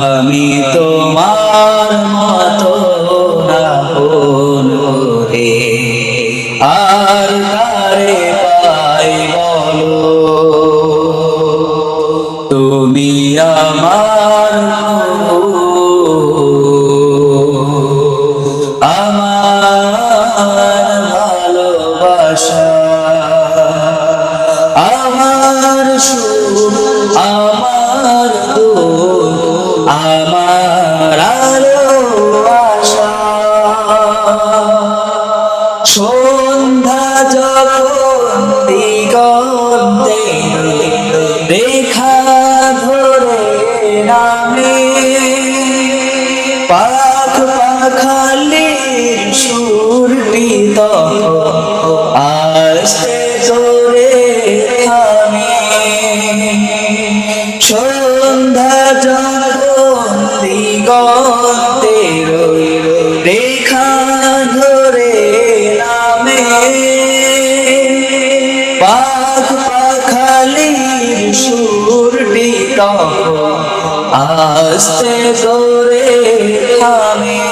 আমি তোমার মতো না রে, আর কারে পাই বলো। তুমি আমার ভালোবাসা, আমার সুখ, আমার দুঃখ, আমার আলো আশা। সন্ধ্যা যখন দিগন্তে রেখা ধরে নামে, পাখ পাখালির সুরটি তখন আস্তে জোরে থামে। সন্ধ্যা যখন দিগন্তের রেখা ধরে নামে, পাখ পাখালির সুরটি তখন আস্তে জোরে থামে।